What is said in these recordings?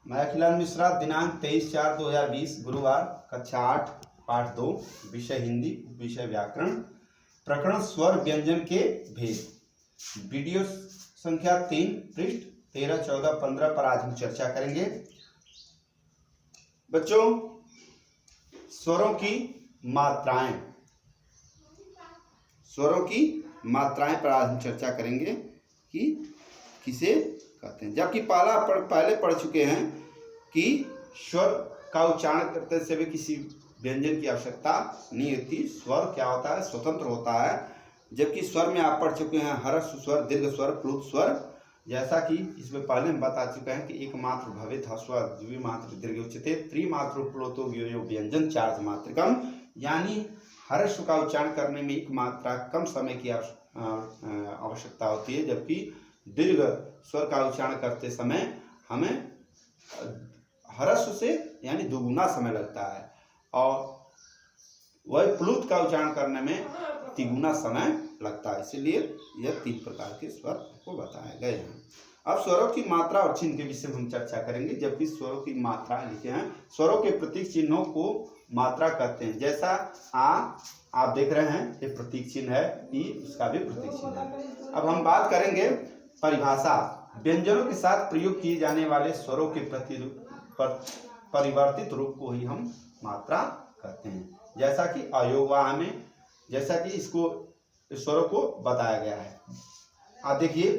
मैं अखिलान मिश्रा, दिनांक 23/4/2020, गुरुवार, कक्षा 8, पाठ 2, विषय हिंदी, विषय व्याकरण, प्रकरण स्वर व्यंजन के भेद, वीडियो संख्या 3, पृष्ठ 13, 14, 15 पर आज हम चर्चा करेंगे। बच्चों, स्वरों की मात्राएं, स्वरों की मात्राएं पर आज हम चर्चा करेंगे कि किसे कहते हैं। जबकि पहले पढ़ चुके हैं कि स्वर का उच्चारण करते समय किसी व्यंजन की आवश्यकता नहीं होती। स्वर क्या होता है? स्वतंत्र होता है। जबकि स्वर में आप पढ़ चुके हैं हर्ष स्वर, दीर्घ स्वर, प्लुत स्वर। जैसा कि इसमें पहले हम बता चुके हैं कि एक मात्र भवेत ह्रस्व द्विमात्र दीर्घ उच्यते त्रिमात्र प्लुतो व्यंजन चार्ज मात्रकम, यानी हर्ष का उच्चारण करने में एक मात्रा कम समय की आवश्यकता होती है, जबकि दीर्घ स्वर का उच्चारण करते समय हमें ह्रस्व से यानी दुगुना समय लगता है, और वह प्लुत का उच्चारण करने में तिगुना समय लगता है। इसलिए यह 3 प्रकार के स्वर को बताए गए हैं। अब स्वरों की मात्रा और चिन्ह के विषय में हम चर्चा करेंगे। जबकि स्वरों की मात्रा लिखे हैं, स्वरों के प्रतीक चिन्हों को मात्रा कहते हैं। जैसा आ आप देख रहे हैं, ये प्रतीक चिन्ह है, ई उसका भी प्रतीक चिन्ह है। अब हम बात करेंगे परिभाषा। व्यंजनों के साथ प्रयोग किए जाने वाले स्वरों के परिवर्तित रूप को ही हम मात्रा कहते हैं। जैसा कि अयोगवाह में, जैसा कि इसको स्वरों को बताया गया है। आप देखिए,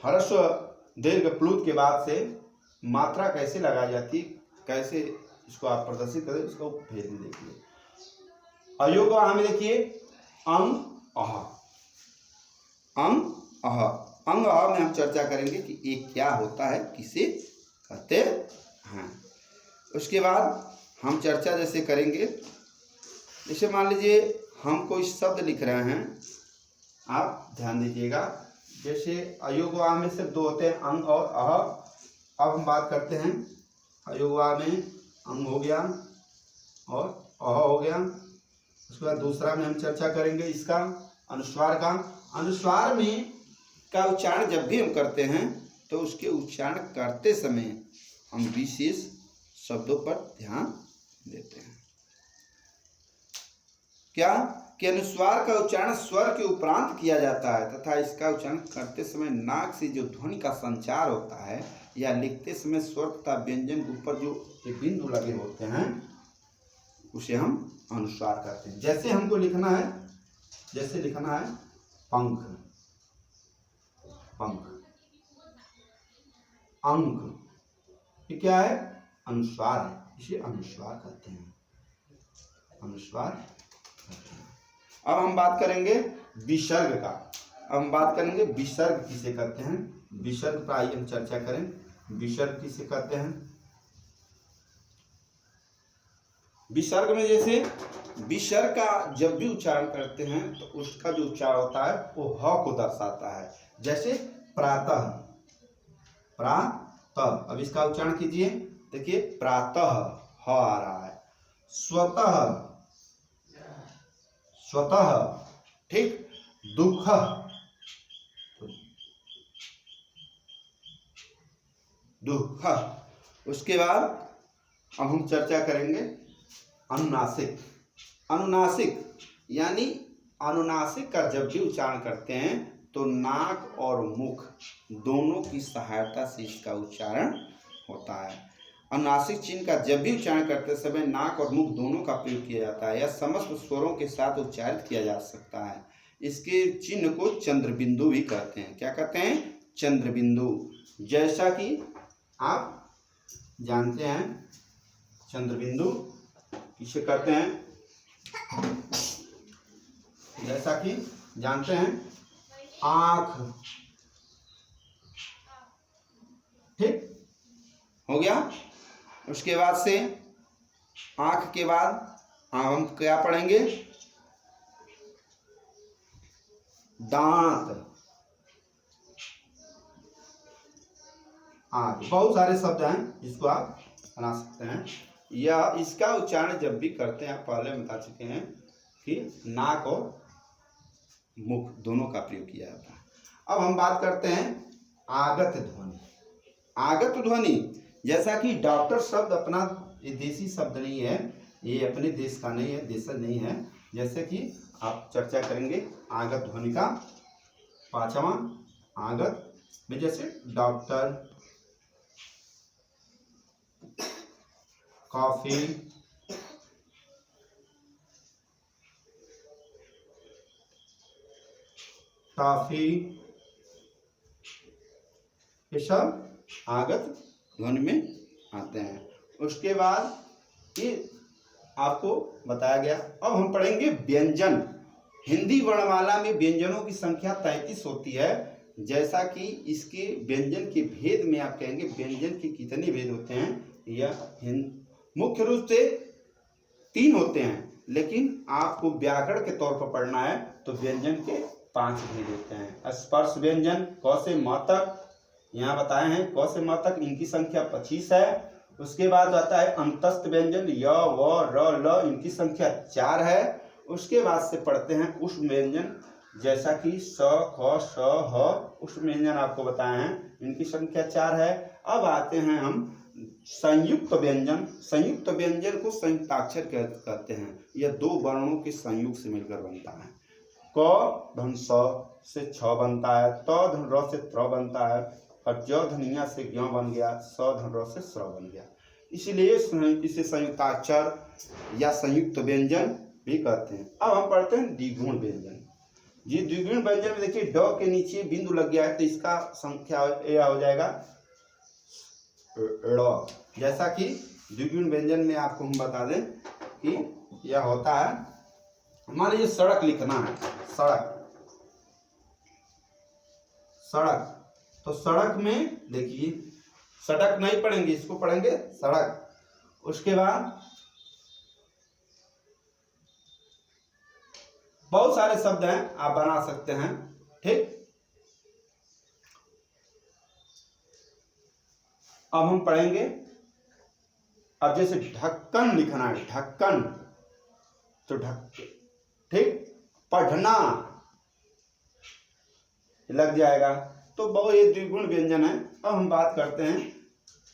ह्रस्व दीर्घ प्लुत के बाद से मात्रा कैसे लगाई जाती, कैसे इसको आप प्रदर्शित करें, इसको भेद देखिए। अयोगवाह में देखिए अंग अह, अंग अह, अंग अह में हम चर्चा करेंगे कि ये क्या होता है, किसे कहते हैं। उसके बाद हम चर्चा जैसे करेंगे, जैसे मान लीजिए हम कोई शब्द लिख रहे हैं, आप ध्यान दीजिएगा। जैसे अयोगवाह में सिर्फ 2 होते हैं, अंग और अह। अब हम बात करते हैं अयोगवाह में अंग हो गया और अह हो गया। उसके बाद दूसरा में हम चर्चा करेंगे इसका अनुस्वार का। अनुस्वार में का उच्चारण जब भी हम करते हैं तो उसके उच्चारण करते समय हम विशेष शब्दों पर ध्यान देते हैं। क्या कि अनुस्वार का उच्चारण स्वर के उपरांत किया जाता है तथा इसका उच्चारण करते समय नाक से जो ध्वनि का संचार होता है या लिखते समय स्वर तथा व्यंजन के ऊपर जो बिंदु लगे होते हैं उसे हम अनुस्वार कहते हैं। जैसे हमको लिखना है, जैसे लिखना है पंख, पंख, अंक, ये क्या है? अनुस्वार है, इसे अनुस्वार कहते हैं, अनुस्वार कहते हैं। अब हम बात करेंगे विसर्ग का। अब हम बात करेंगे विसर्ग किसे कहते हैं। विसर्ग पर आइए हम चर्चा करें। विसर्ग किसे कहते हैं? विसर्ग में जैसे विसर्ग का जब भी उच्चारण करते हैं तो उसका जो उच्चारण होता है वो ह को दर्शाता है। जैसे प्रातः, प्रातः, अब इसका उच्चारण कीजिए, देखिए प्रातः ह आ रहा है। स्वतः, स्वतः, ठीक। दुख, दुख। उसके बाद अब हम चर्चा करेंगे अनुनासिक। अनुनासिक यानी अनुनासिक का जब भी उच्चारण करते हैं तो नाक और मुख दोनों की सहायता से इसका उच्चारण होता है। अनुनासिक चिन्ह का जब भी उच्चारण करते समय नाक और मुख दोनों का प्रयोग किया जाता है। यह समस्त स्वरों के साथ उच्चारित किया जा सकता है। इसके चिन्ह को चंद्रबिंदु भी कहते हैं। क्या कहते हैं? चंद्रबिंदु। जैसा कि आप जानते हैं चंद्रबिंदु किसे कहते हैं, जैसा कि जानते हैं आंख, ठीक हो गया। उसके बाद से आंख के बाद हम क्या पढ़ेंगे? दांत, आंख। बहुत सारे शब्द हैं जिसको आप बना सकते हैं। या इसका उच्चारण जब भी करते हैं, आप पहले बता चुके हैं कि नाक और मुख दोनों का प्रयोग किया जाता है। अब हम बात करते हैं आगत ध्वनि। आगत ध्वनि, जैसा कि डॉक्टर शब्द अपना ये देसी शब्द नहीं है, ये अपने देश का नहीं है, देशज नहीं है। जैसे कि आप चर्चा करेंगे आगत ध्वनि का। पांचवा आगत में जैसे डॉक्टर, कॉफी, टॉफी, ये सब आगत ध्वनि में आते हैं। उसके बाद ये आपको बताया गया। अब हम पढ़ेंगे व्यंजन। हिंदी वर्णमाला में व्यंजनों की संख्या 33 होती है। जैसा कि इसके व्यंजन के भेद में आप कहेंगे व्यंजन के कितने भेद होते हैं, यह मुख्य रूप से 3 होते हैं, लेकिन आपको व्याकरण के तौर पर पढ़ना है तो व्यंजन के 5 भेद होते हैं। स्पर्श व्यंजन क से म तक यहाँ बताए हैं, क से म तक इनकी संख्या 25 है। उसके बाद आता है अंतस्थ व्यंजन य व र ल, इनकी संख्या 4 है। उसके बाद से पढ़ते हैं उष्म व्यंजन, जैसा कि स ख स ह, उष्म व्यंजन आपको बताए हैं, इनकी संख्या 4 है। अब आते हैं हम संयुक्त व्यंजन। संयुक्त व्यंजन को संयुक्ताक्षर कहते हैं। यह 2 वर्णों के संयोग से मिलकर बनता है। क धन स से छ बनता है, त धन र से त्र बनता है, और ज धन य से ज्ञ बन गया, स धन र से स्र बन गया। इसलिए इसे संयुक्ताक्षर या संयुक्त व्यंजन भी कहते हैं। अब हम पढ़ते हैं द्विगुण व्यंजन। जी, द्विगुण व्यंजन में देखिए ड के नीचे बिंदु लग गया है तो इसका संख्या यह हो जाएगा ड़। जैसा कि द्विगुण व्यंजन में आपको हम बता दें कि यह होता है, मान लीजिए सड़क लिखना है, सड़क, सड़क, तो सड़क में देखिए सड़क नहीं पढ़ेंगे, इसको पढ़ेंगे सड़क। उसके बाद बहुत सारे शब्द हैं, आप बना सकते हैं, ठीक। अब हम पढ़ेंगे, अब जैसे ढक्कन लिखना है, ढक्कन, तो ठीक, पढ़ना लग जाएगा, तो बहुत ये द्विगुण व्यंजन है। अब हम बात करते हैं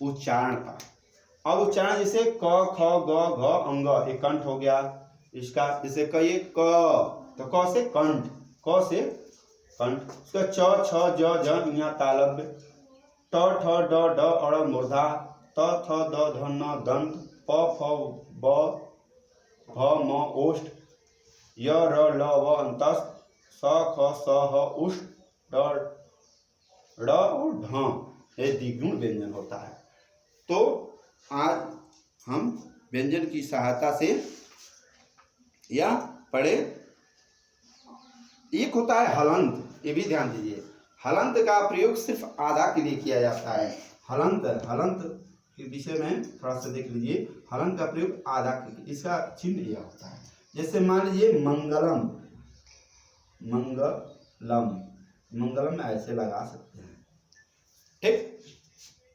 उच्चारण का। अब उच्चारण जैसे क ख ग घ अंग, ये कंठ हो गया इसका। जैसे कहिए क, तो क से कंठ, क से कंठ। उसका च छ ज झ यहाँ तालव्य, ट ठ ड ढ अड़ मूर्धा, त थ द ध न दंत, प फ ब भ म ओष्ठ, य र ल व अंतस्थ, स ख स ह उष्ठ, ड ड़ और ढ, ये द्विगुण व्यंजन होता है। तो आज हम व्यंजन की सहायता से या पढ़े। एक होता है हलंत, ये भी ध्यान दीजिए। हलंत का प्रयोग सिर्फ आधा के लिए किया जाता है। हलंत, हलंत के विषय में थोड़ा सा देख लीजिए। हलंत का प्रयोग आधा के लिए, इसका चिन्ह यह होता है। जैसे मान लीजिए मंगलम, मंगलम, मंगलम ऐसे लगा सकते हैं, ठीक।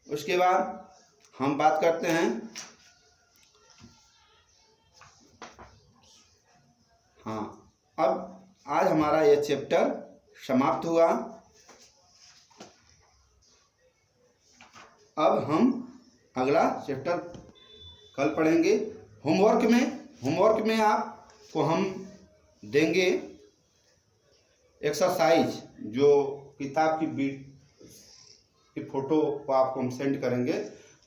उसके बाद हम बात करते हैं, हाँ, अब आज हमारा यह चैप्टर समाप्त हुआ। अब हम अगला चैप्टर कल पढ़ेंगे। होमवर्क में आपको हम देंगे एक्सरसाइज, जो किताब की फोटो को आपको हम सेंड करेंगे,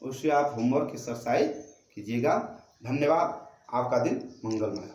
उससे आप होमवर्क एक्सरसाइज कीजिएगा। धन्यवाद, आपका दिन मंगलमय।